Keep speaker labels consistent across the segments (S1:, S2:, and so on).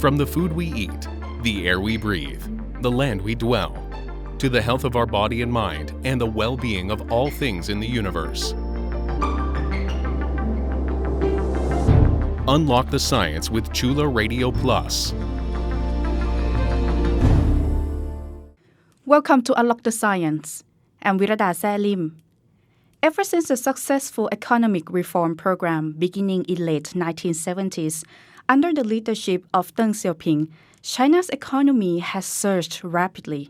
S1: From the food we eat, the air we breathe, the land we dwell, to the health of our body and mind and the well-being of all things in the universe. Unlock the Science with Chula Radio Plus.
S2: Welcome to Unlock the Science. I'm Virada Salim. Ever since the successful economic reform program beginning in late 1970s, under the leadership of Deng Xiaoping, China's economy has surged rapidly.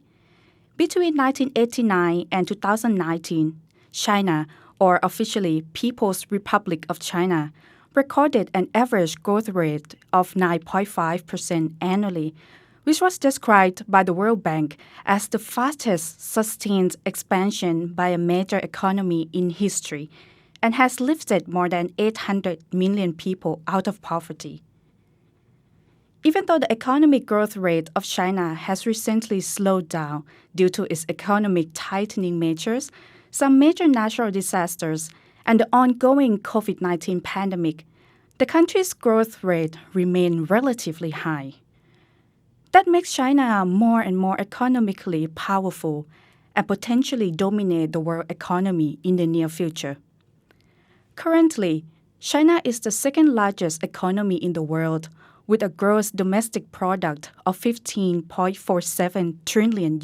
S2: Between 1989 and 2019, China, or officially People's Republic of China, recorded an average growth rate of 9.5% annually, which was described by the World Bank as the fastest sustained expansion by a major economy in history and has lifted more than 800 million people out of poverty. Even though the economic growth rate of China has recently slowed down due to its economic tightening measures, some major natural disasters, and the ongoing COVID-19 pandemic, the country's growth rate remained relatively high. That makes China more and more economically powerful and potentially dominate the world economy in the near future. Currently, China is the second largest economy in the world, with a gross domestic product of $15.47 trillion,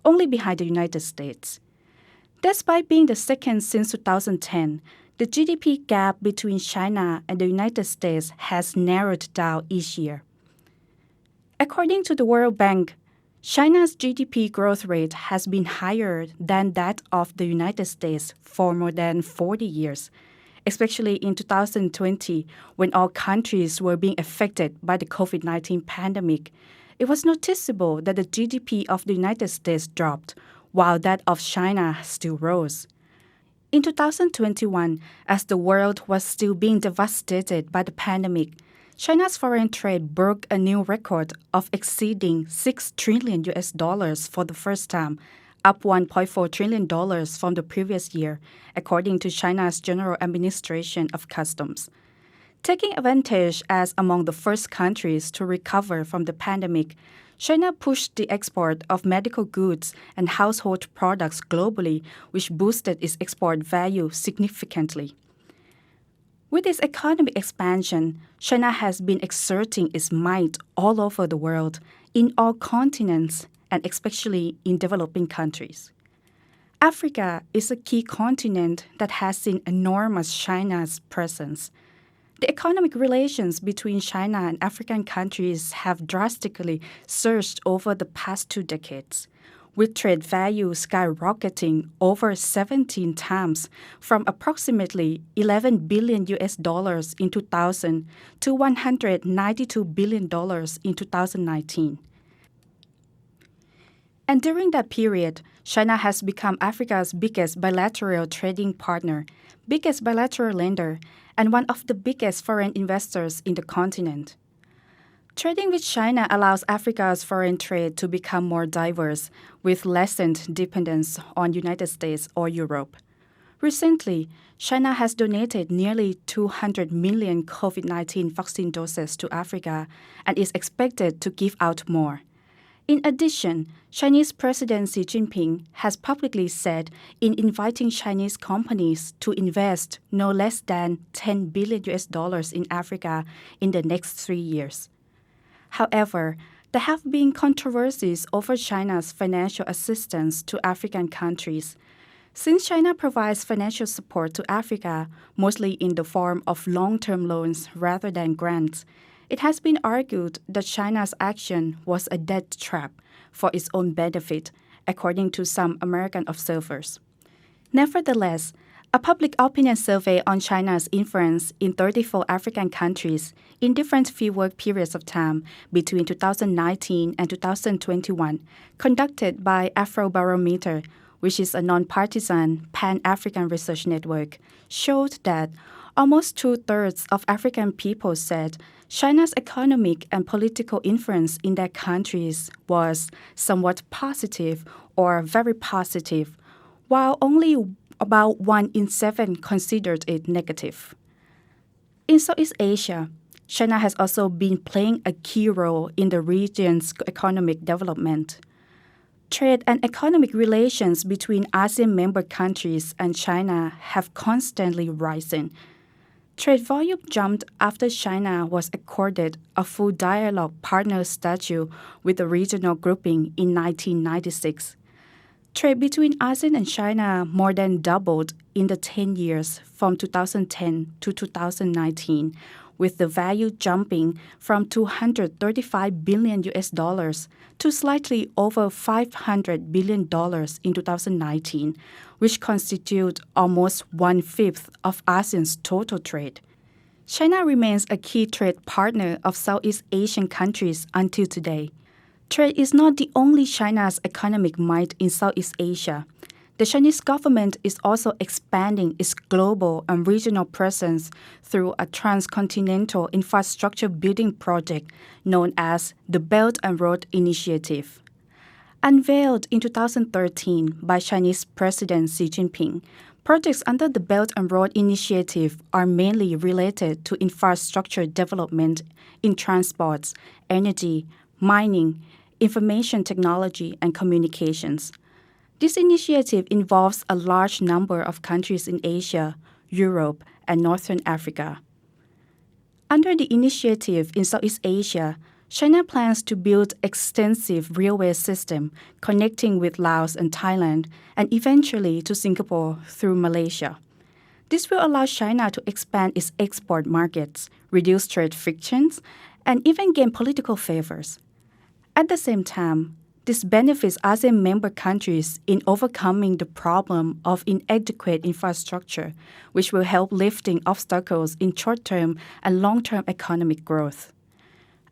S2: only behind the United States. Despite being the second since 2010, the GDP gap between China and the United States has narrowed down each year. According to the World Bank, China's GDP growth rate has been higher than that of the United States for more than 40 years, especially in 2020, when all countries were being affected by the COVID-19 pandemic. It was noticeable that the GDP of the United States dropped, while that of China still rose. In 2021, as the world was still being devastated by the pandemic, China's foreign trade broke a new record of exceeding $6 trillion for the first time, up $1.4 trillion from the previous year, according to China's General Administration of Customs. Taking advantage as among the first countries to recover from the pandemic, China pushed the export of medical goods and household products globally, which boosted its export value significantly. With its economic expansion, China has been exerting its might all over the world, in all continents, and especially in developing countries. Africa is a key continent that has seen enormous China's presence. The economic relations between China and African countries have drastically surged over the past 2 decades, with trade value skyrocketing over 17 times from approximately $11 billion in 2000 to $192 billion in 2019. And during that period, China has become Africa's biggest bilateral trading partner, biggest bilateral lender, and one of the biggest foreign investors in the continent. Trading with China allows Africa's foreign trade to become more diverse, with lessened dependence on the United States or Europe. Recently, China has donated nearly 200 million COVID-19 vaccine doses to Africa and is expected to give out more. In addition, Chinese President Xi Jinping has publicly said in inviting Chinese companies to invest no less than $10 billion in Africa in the next 3 years. However, there have been controversies over China's financial assistance to African countries. Since China provides financial support to Africa, mostly in the form of long-term loans rather than grants, it has been argued that China's action was a debt trap for its own benefit, according to some American observers. Nevertheless, a public opinion survey on China's influence in 34 African countries in different fieldwork periods of time between 2019 and 2021, conducted by Afrobarometer, which is a non-partisan pan-African research network, showed that almost 2/3 of African people said China's economic and political influence in their countries was somewhat positive or very positive, while only about 1 in 7 considered it negative. In Southeast Asia, China has also been playing a key role in the region's economic development. Trade and economic relations between ASEAN member countries and China have constantly risen. Trade volume jumped after China was accorded a full dialogue partner status with the regional grouping in 1996. Trade between ASEAN and China more than doubled in the 10 years from 2010 to 2019, with the value jumping from 235 billion US dollars to slightly over 500 billion dollars in 2019, which constitute almost one-fifth of ASEAN's total trade. China remains a key trade partner of Southeast Asian countries until today. Trade is not the only China's economic might in Southeast Asia. The Chinese government is also expanding its global and regional presence through a transcontinental infrastructure building project known as the Belt and Road Initiative. Unveiled in 2013 by Chinese President Xi Jinping, projects under the Belt and Road Initiative are mainly related to infrastructure development in transports, energy, mining, information technology, and communications. This initiative involves a large number of countries in Asia, Europe, and Northern Africa. Under the initiative in Southeast Asia, China plans to build extensive railway system connecting with Laos and Thailand and eventually to Singapore through Malaysia. This will allow China to expand its export markets, reduce trade frictions, and even gain political favors. At the same time, this benefits ASEAN member countries in overcoming the problem of inadequate infrastructure, which will help lifting obstacles in short-term and long-term economic growth.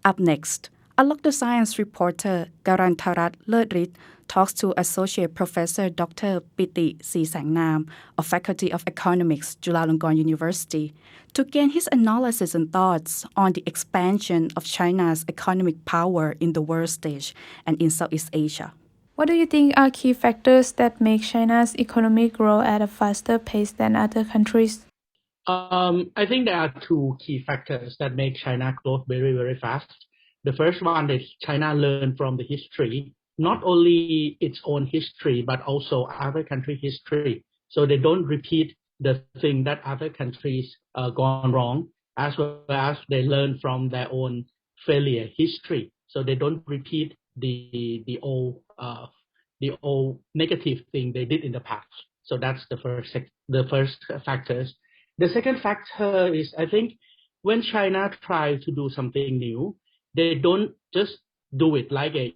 S2: Up next, Unlock the Science reporter Garantarat Lertrit talks to Associate Professor Dr. Piti Srisangnam of Faculty of Economics, Chulalongkorn University, to gain his analysis and thoughts on the expansion of China's economic power in the world stage and in Southeast Asia.
S3: What do you think are key factors that make China's economy grow at a faster pace than other countries?
S4: I think there are two key factors that make China grow very, very fast. The first one is China learned from the history, not only its own history, but also other country history. So they don't repeat the thing that other countries gone wrong, as well as they learn from their own failure history. So they don't repeat the old negative thing they did in the past. So that's the first factors. The second factor is, I think, when China tries to do something new, they don't just do it like a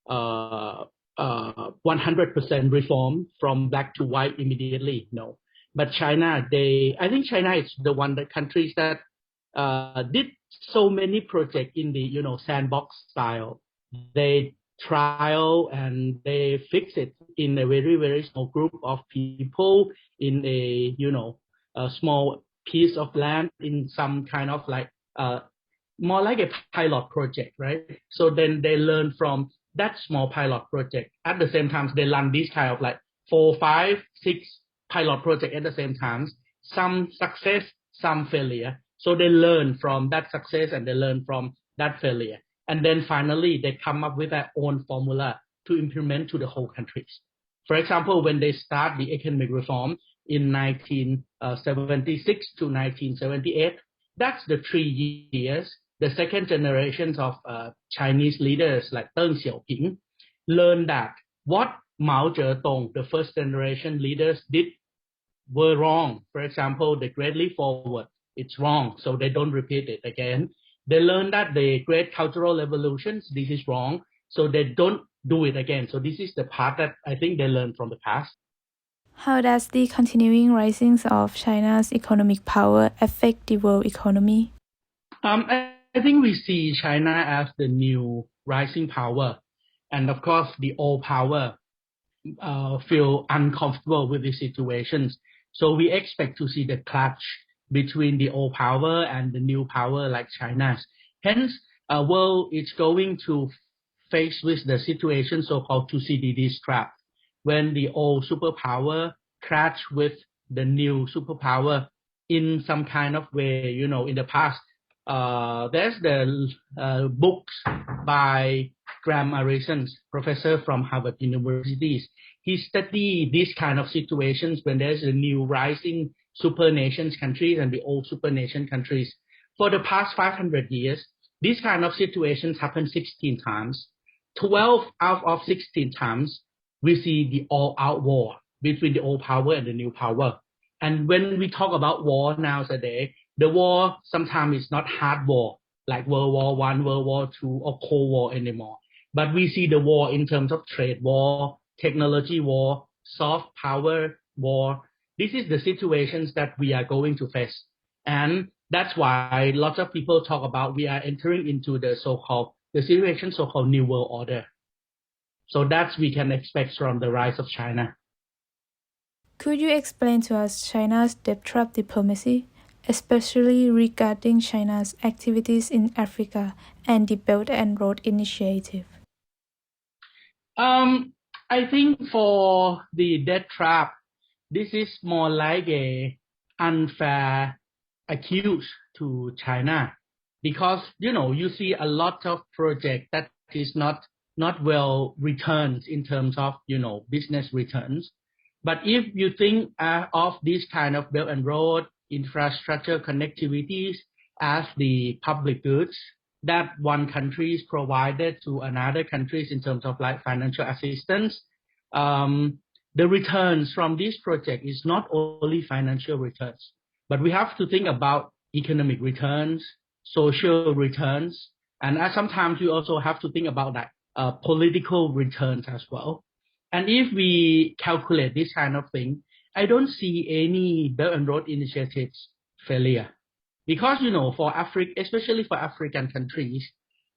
S4: 100% reform from black to white immediately. No, but I think China is the countries that did so many projects in the sandbox style. They trial and they fix it in a very, very small group of people in a small piece of land in some kind of more like a pilot project, right? So then they learn from that small pilot project. At the same time, they run this kind of 4, 5, 6 pilot project at the same time. Some success, some failure. So they learn from that success and they learn from that failure. And then finally, they come up with their own formula to implement to the whole countries. For example, when they start the economic reform in 1976 to 1978, that's the 3 years. The second generations of Chinese leaders like Deng Xiaoping learned that what Mao Zedong, the first generation leaders, did were wrong. For example, the Great Leap Forward, it's wrong, so they don't repeat it again. They learned that the Great Cultural Revolutions, this is wrong, so they don't do it again. So this is the part that I think they learned from the past.
S3: How does the continuing rising of China's economic power affect the world economy?
S4: I think we see China as the new rising power. And of course, the old power feel uncomfortable with these situations. So we expect to see the clash between the old power and the new power like China's. Hence, world is going to face with the situation so-called Thucydides trap, when the old superpower clash with the new superpower in some kind of way. In the past, There's the books by Graham Arison, professor from Harvard University. He studied these kind of situations when there's a new rising supernations countries and the old supernation countries. For the past 500 years, these kind of situations happen 16 times. 12 out of 16 times, we see the all-out war between the old power and the new power. And when we talk about war nowadays, the war sometimes is not hard war, like World War I, World War II, or Cold War anymore. But we see the war in terms of trade war, technology war, soft power war. This is the situations that we are going to face. And that's why lots of people talk about we are entering into the situation so-called New World Order. So that's we can expect from the rise of China.
S3: Could you explain to us China's debt trap diplomacy, especially regarding China's activities in Africa and the Belt and Road Initiative?
S4: I think for the debt trap, this is more like a unfair accuse to China, because you see a lot of project that is not well returns in terms of business returns. But if you think of this kind of Belt and Road infrastructure connectivities as the public goods that one country is provided to another countries in terms of like financial assistance, the returns from this project is not only financial returns, but we have to think about economic returns, social returns, and sometimes we also have to think about that political returns as well. And if we calculate this kind of thing, I don't see any Belt and Road initiatives failure. Because, for Africa, especially for African countries,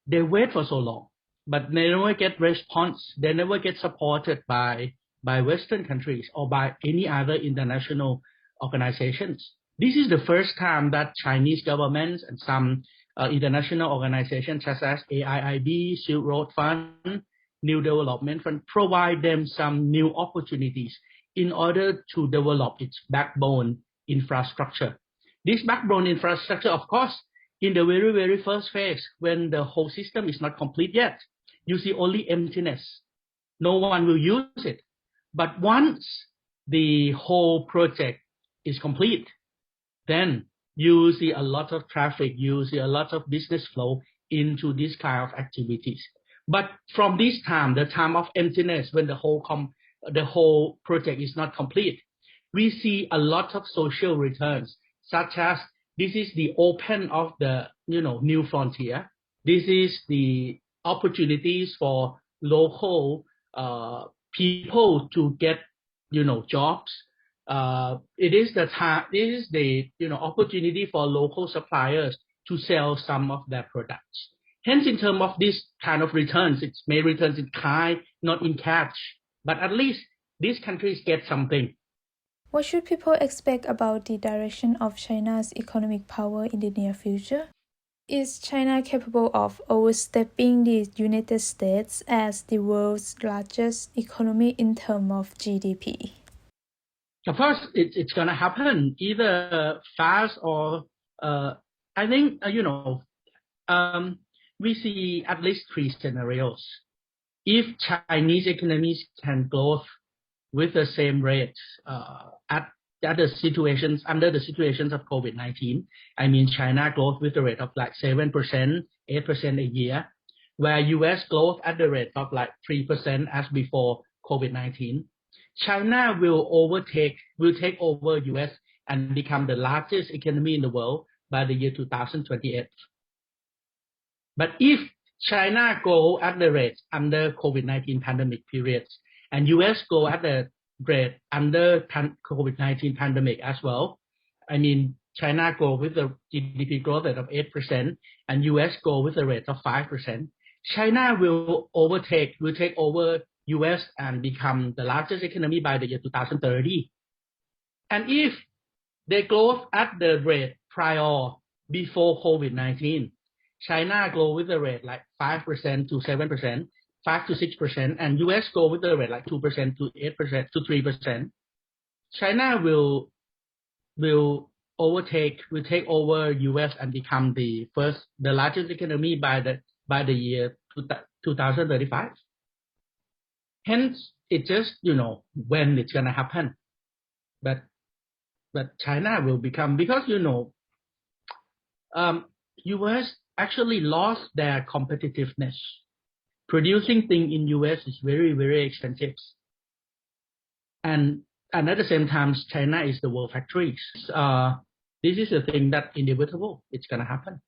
S4: they wait for so long, but they never get response. They never get supported by Western countries or by any other international organizations. This is the first time that Chinese governments and some international organizations such as AIIB, Silk Road Fund, New Development Fund provide them some new opportunities in order to develop its backbone infrastructure. This backbone infrastructure, of course, in the very, very first phase, when the whole system is not complete yet, you see only emptiness. No one will use it. But once the whole project is complete, then you see a lot of traffic, you see a lot of business flow into this kind of activities. But from this time, the time of emptiness, when the whole project is not complete, we see a lot of social returns, such as this is the open of the new frontier. This is the opportunities for local people to get jobs. It is the time. This is the opportunity for local suppliers to sell some of their products. Hence, in terms of this kind of returns, it may returns in kind, not in cash, but at least these countries get something.
S3: What should people expect about the direction of China's economic power in the near future? Is China capable of overstepping the United States as the world's largest economy in terms of GDP?
S4: Of course, it's going to happen either fast or I think we see at least three scenarios. If Chinese economies can grow with the same rate under the situations of COVID-19, I mean China growth with the rate of like 7%, 8% a year, where US growth at the rate of like 3% as before COVID-19, China will take over US and become the largest economy in the world by the year 2028. But if China grow at the rate under COVID-19 pandemic periods, and US grow at the rate under COVID-19 pandemic as well, I mean China grow with the GDP growth rate of 8%, and US grow with a rate of 5%. China will take over US and become the largest economy by the year 2030. And if they grow at the rate prior before COVID-19, China grow with the rate like 5% to 7%, 5 to 6%, and US grow with the rate like 2% to 8% to 3%. China will will take over US and become the largest economy by the year 2035. Hence, it just, when it's going to happen. But China will become, because, US actually lost their competitiveness. Producing things in US is very, very expensive. And at the same time, China is the world factories. This is a thing that inevitable. It's going to happen.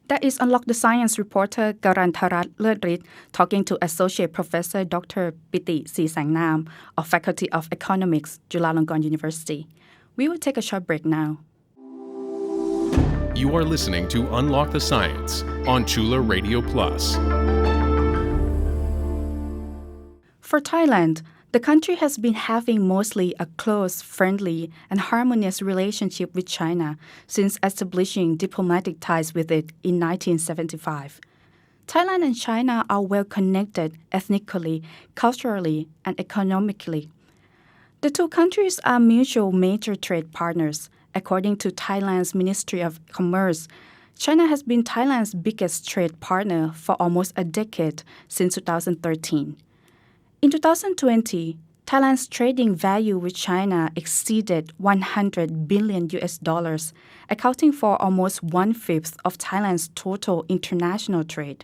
S2: That is Unlock the Science reporter Garantarat Lertrit talking to Associate Professor Dr. Piti Srisangnam of Faculty of Economics, Chulalongkorn University. We will take a short break now.
S1: You are listening to Unlock the Science on Chula Radio Plus.
S2: For Thailand, the country has been having mostly a close, friendly, and harmonious relationship with China since establishing diplomatic ties with it in 1975. Thailand and China are well connected ethnically, culturally, and economically. The two countries are mutual major trade partners. According to Thailand's Ministry of Commerce, China has been Thailand's biggest trade partner for almost a decade since 2013. In 2020, Thailand's trading value with China exceeded $100 billion, accounting for almost one-fifth of Thailand's total international trade.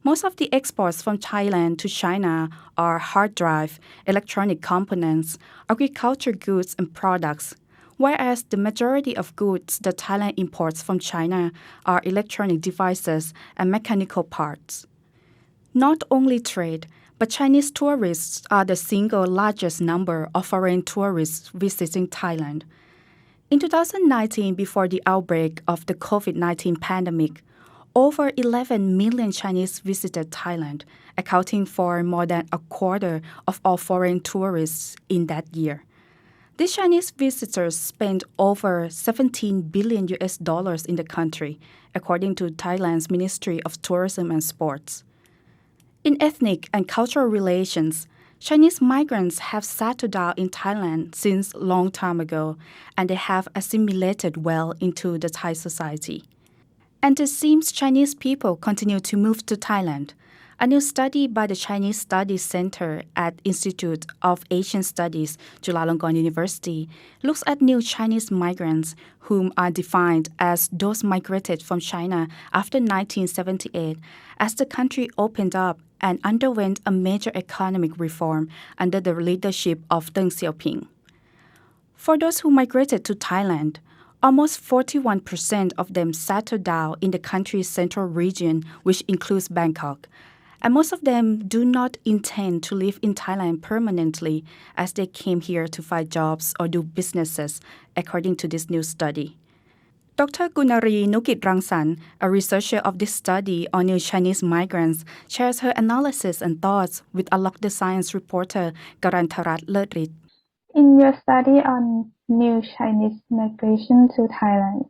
S2: Most of the exports from Thailand to China are hard drive, electronic components, agriculture goods and products, whereas the majority of goods that Thailand imports from China are electronic devices and mechanical parts. Not only trade, but Chinese tourists are the single largest number of foreign tourists visiting Thailand. In 2019, before the outbreak of the COVID-19 pandemic, over 11 million Chinese visited Thailand, accounting for more than a quarter of all foreign tourists in that year. These Chinese visitors spent over $17 billion in the country, according to Thailand's Ministry of Tourism and Sports. In ethnic and cultural relations, Chinese migrants have settled down in Thailand since a long time ago, and they have assimilated well into the Thai society. And it seems Chinese people continue to move to Thailand. A new study by the Chinese Studies Center at Institute of Asian Studies, Chulalongkorn University, looks at new Chinese migrants whom are defined as those migrated from China after 1978 as the country opened up and underwent a major economic reform under the leadership of Deng Xiaoping. For those who migrated to Thailand, almost 41% of them settled down in the country's central region, which includes Bangkok. And most of them do not intend to live in Thailand permanently as they came here to find jobs or do businesses, according to this new study. Dr. Kulnaree Nukitrangsan, a researcher of this study on new Chinese migrants, shares her analysis and thoughts with Unlock the Science reporter Garantarat Lertrit.
S3: In your study on new Chinese migration to Thailand,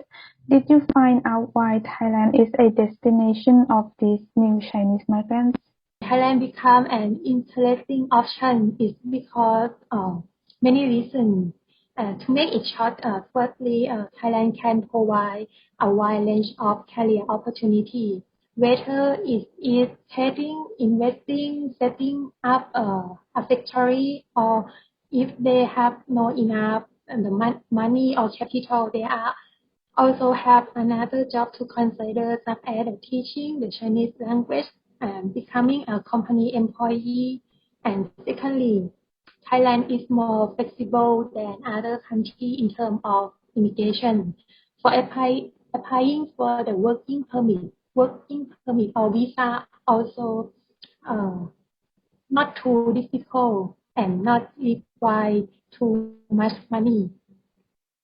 S3: did you find out why Thailand is a destination of these new Chinese migrants?
S5: Thailand become an interesting option is because of many reasons. To make it short, firstly, Thailand can provide a wide range of career opportunities, whether it is trading, investing, setting up a factory, or if they have not enough money or capital, they are also have another job to consider, such as teaching the Chinese language and becoming a company employee. And secondly, Thailand is more flexible than other countries in terms of immigration. For applying for the working permit or visa also not too difficult and not require too much money.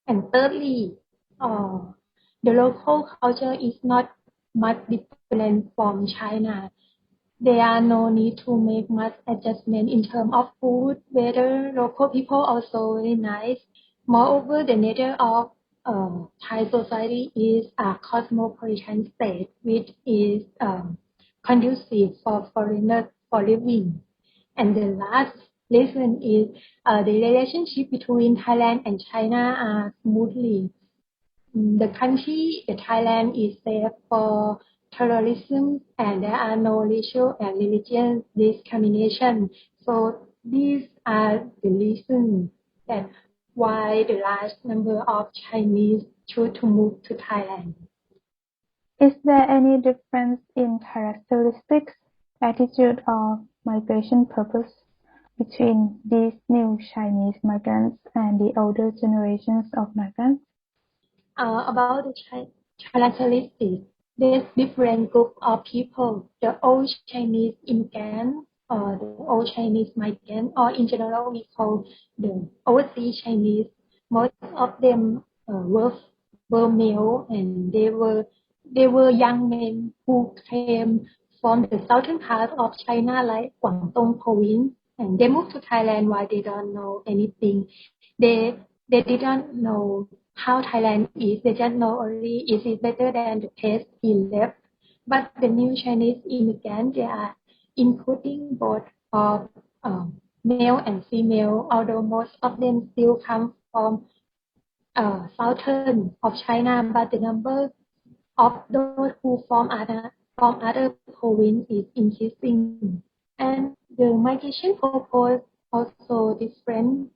S5: And thirdly, the local culture is not much different from China. There are no need to make much adjustment in terms of food, weather. Local people also very nice. Moreover, the nature of Thai society is a cosmopolitan state, which is conducive for foreigners for living. And the last reason is the relationship between Thailand and China are smoothly. the country, the Thailand is safe for terrorism and there are no racial and religion discrimination. So these are the reasons that why the large number of Chinese choose to move to Thailand.
S3: Is there any difference in characteristics, attitude, or migration purpose between these new Chinese migrants and the older generations of migrants?
S5: About the characteristics, there's different group of people. The old Chinese immigrant or the old Chinese migrant, or in general we call the overseas Chinese. Most of them were male and they were young men who came from the southern part of China, like Guangdong province, and they moved to Thailand while they don't know anything. They they didn't know how Thailand is. They just know only is it better than the place he left. But the new Chinese immigrants, they are including both of male and female, although most of them still come from southern of China, but the number of those who from other province is increasing. And the migration purpose also different.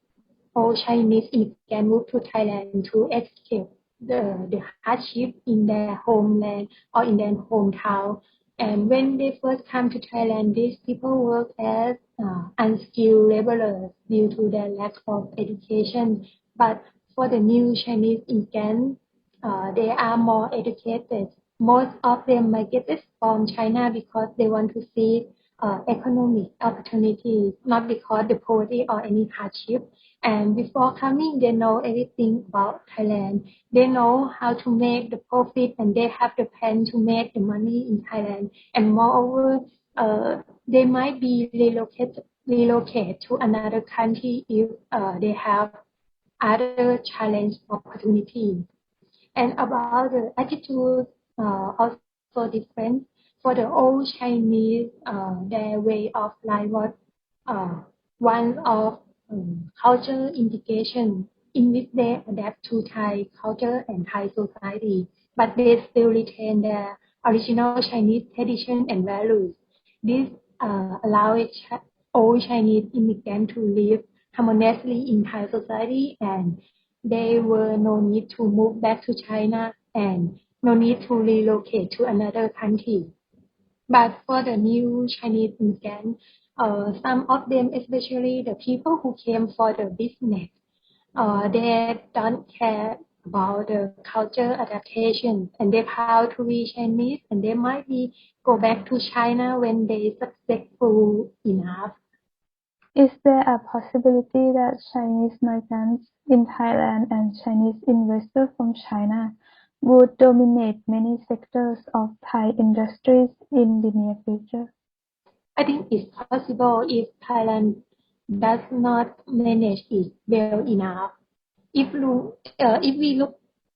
S5: All Chinese immigrants moved to Thailand to escape the hardship in their homeland or in their hometown. And when they first come to Thailand, these people work as unskilled laborers due to their lack of education. But for the new Chinese immigrants, they are more educated. Most of them migrated from China because they want to see economic opportunities, not because the poverty or any hardship. And before coming, they know everything about Thailand. They know how to make the profit and they have the plan to make the money in Thailand. And moreover, they might be relocate to another country if they have other challenge opportunities. And about the attitude, also different. For the old Chinese, their way of life was uh, one of culture integration in which they adapt to Thai culture and Thai society, but they still retain their original Chinese tradition and values. This allowed old Chinese immigrants to live harmoniously in Thai society, and there were no need to move back to China and no need to relocate to another country. But for the new Chinese immigrants, some of them, especially the people who came for the business, they don't care about the culture adaptation and they're proud to be Chinese and they might be go back to China when they successful enough.
S3: Is there a possibility that Chinese migrants in Thailand and Chinese investors from China would dominate many sectors of Thai industries in the near future?
S5: I think it's possible if Thailand does not manage it well enough. If we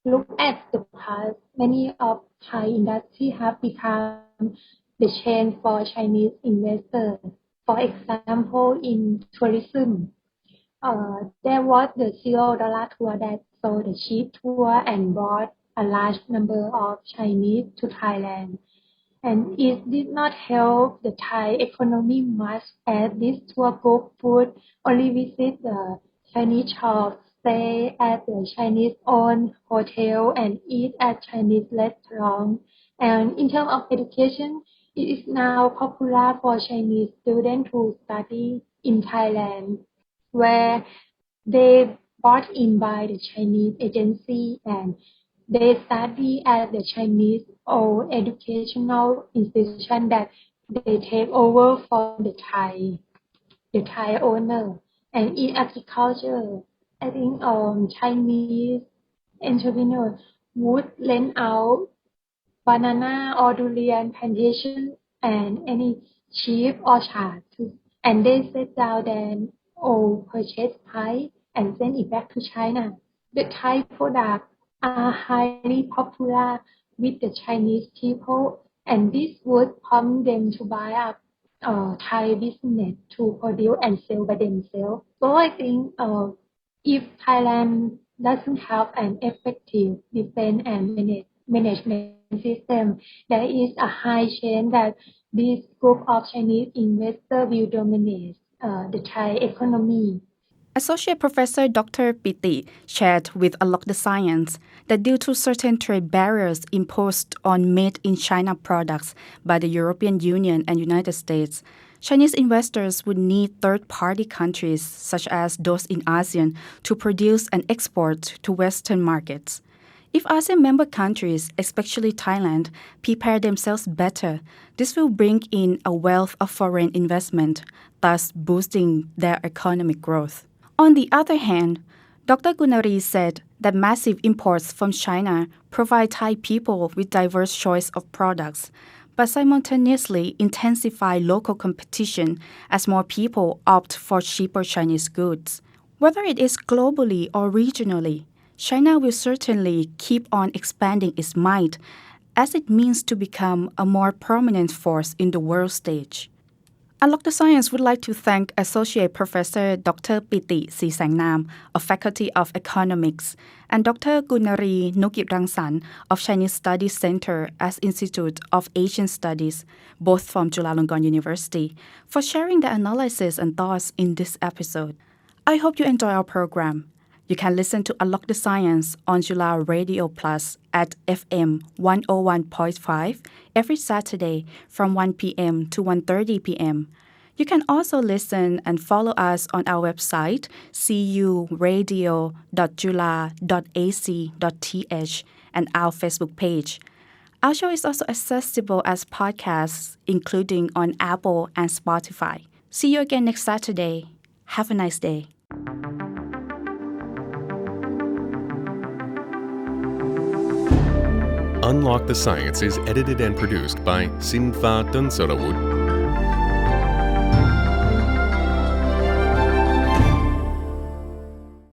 S5: look at the past, many of Thai industry have become the chain for Chinese investors. For example, in tourism, there was the $0 tour that sold the cheap tour and brought a large number of Chinese to Thailand. And it did not help the Thai economy much as this tour group would only visit the Chinese shops, stay at the Chinese-owned hotel, and eat at Chinese restaurants. And in terms of education, it is now popular for Chinese students to study in Thailand, where they bought in by the Chinese agency and they study at the Chinese or educational institution that they take over from the Thai owner. And in agriculture, I think Chinese entrepreneurs would lend out banana or durian plantation and any sheep orchard and they set down then or purchase Thai and send it back to China. The Thai products are highly popular with the Chinese people and this would prompt them to buy up Thai business to produce and sell by themselves. So I think if Thailand doesn't have an effective defense and management system, there is a high chance that this group of Chinese investors will dominate the Thai economy.
S2: Associate Professor Dr. Piti shared with unlockthescience that due to certain trade barriers imposed on made-in-China products by the European Union and United States, Chinese investors would need third-party countries such as those in ASEAN to produce and export to Western markets. If ASEAN member countries, especially Thailand, prepare themselves better, this will bring in a wealth of foreign investment, thus boosting their economic growth. On the other hand, Dr. Kulnaree said that massive imports from China provide Thai people with diverse choice of products, but simultaneously intensify local competition as more people opt for cheaper Chinese goods. Whether it is globally or regionally, China will certainly keep on expanding its might as it means to become a more prominent force in the world stage. Unlock the Science would like to thank Associate Professor Dr. Piti Srisangnam of Faculty of Economics and Dr. Kulnaree Nukitrangsan of Chinese Studies Center at Institute of Asian Studies, both from Chulalongkorn University, for sharing their analysis and thoughts in this episode. I hope you enjoy our program. You can listen to Unlock the Science on Chula Radio Plus at FM 101.5 every Saturday from 1 p.m. to 1:30 p.m. You can also listen and follow us on our website curadio.chula.ac.th and our Facebook page. Our show is also accessible as podcasts, including on Apple and Spotify. See you again next Saturday. Have a nice day.
S1: Unlock the Science is edited and produced by Sinfa Tunsorawut